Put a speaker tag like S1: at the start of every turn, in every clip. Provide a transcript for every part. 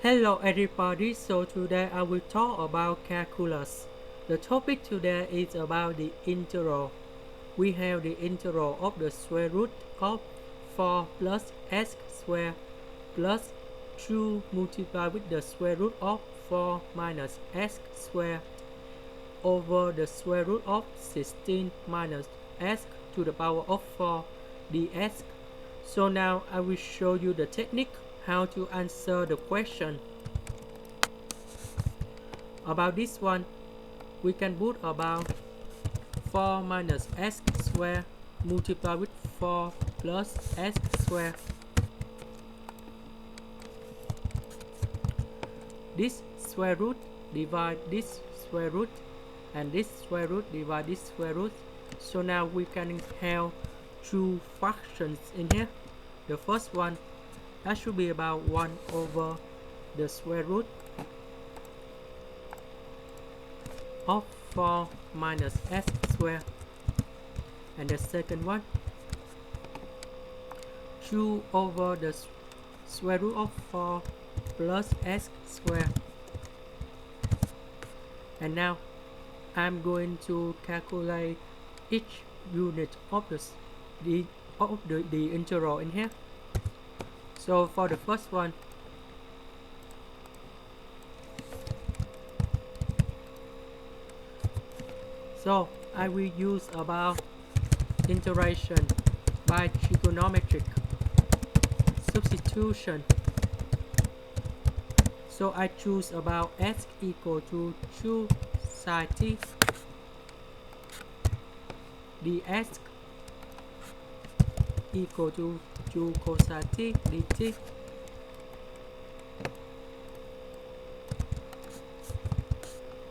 S1: Hello everybody, so today I will talk about calculus. The topic today is about the integral. We have the integral of the square root of 4 plus x squared plus 2 multiplied with the square root of 4 minus x squared over the square root of 16 minus x to the power of 4 dx. So now I will show you the technique how to answer the question. About this one, we can put about 4 minus x squared multiplied with 4 plus x squared. This square root divide this square root, and this square root divide this square root. So now we can have two fractions in here. The first one, that should be about 1 over the square root of 4 minus x squared, and the second one 2 over the square root of 4 plus x squared. And now I'm going to calculate each unit of the integral in here. So for the first one, so I will use about integration by trigonometric substitution. So I choose about x equal to 2 sine t dx equal to 2 cosine t dt.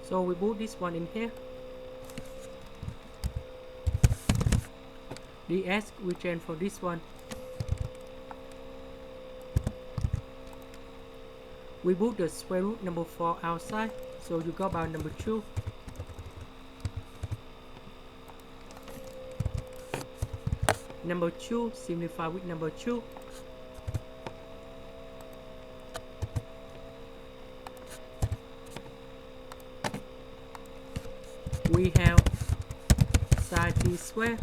S1: So we put this one in here. Dx we change for this one. We put the square root number 4 outside, so you got about number 2. Number 2 simplify with number 2. We have sine t squared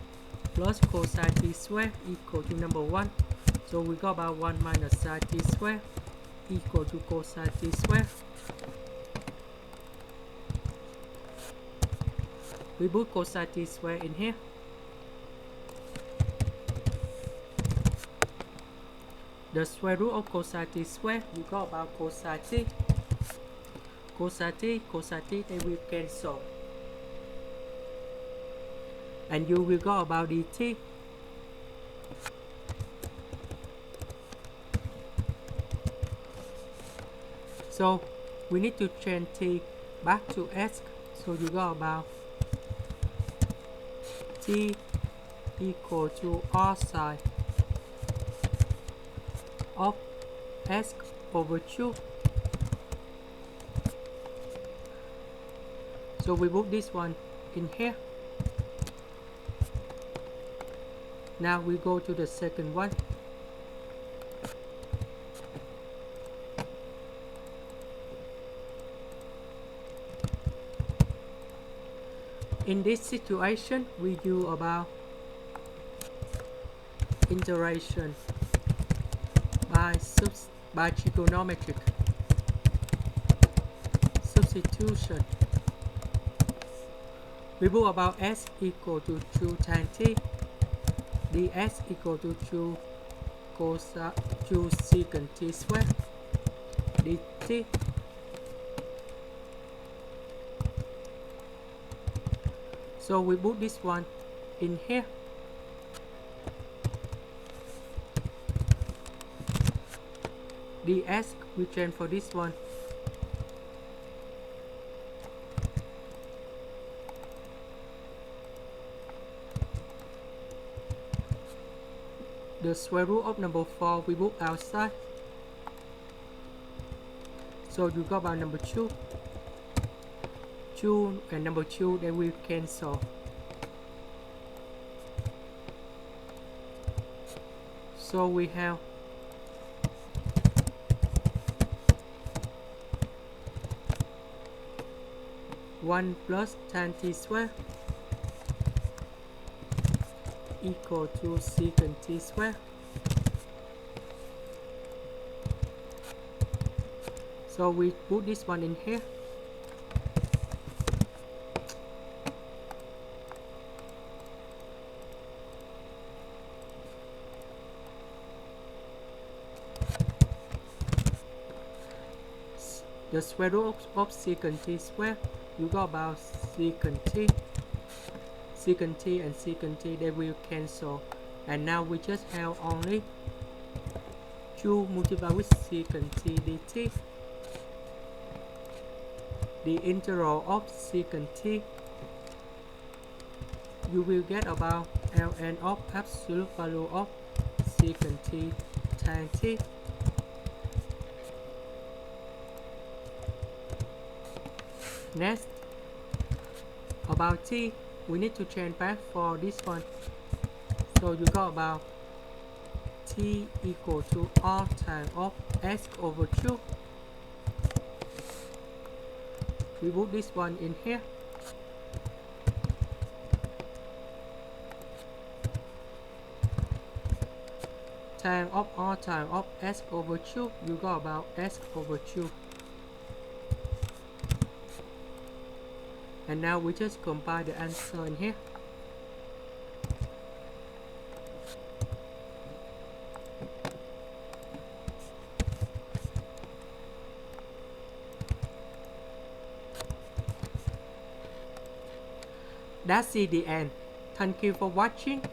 S1: plus cosine t squared equal to number 1. So we got about 1 minus sine t squared equal to cosine t squared. We put cosine t squared in here. The square root of cosine t squared, we got about cosine t. Cosine t, they will cancel. And you will go about dt. So we need to change t back to x. So you go about t equal to r sine of x over 2. So we put this one in here. Now we go to the second one. In this situation, we do about integration by trigonometric substitution. We put about s equal to 2 tan t dx equal to 2 secant t squared dt. So we put this one in here. Dx we change for this one. The square root of number 4 we put outside. So you got about number 2. 2 and number 2 they will cancel. So we have 1 plus tan t square equal to secant t square. So we put this one in here. The square root of secant t square, you got about secant t and secant t, they will cancel, and now we just have only 2 multiplied with secant t dt. The integral of secant t, you will get about ln of absolute value of secant t tan t. Next, about t, we need to change back for this one. So you got about t equal to r times of s over 2. We put this one in here. Tan of r times of s over 2, you got about s over 2. And now we just combine the answer in here. That's it, the end. Thank you for watching.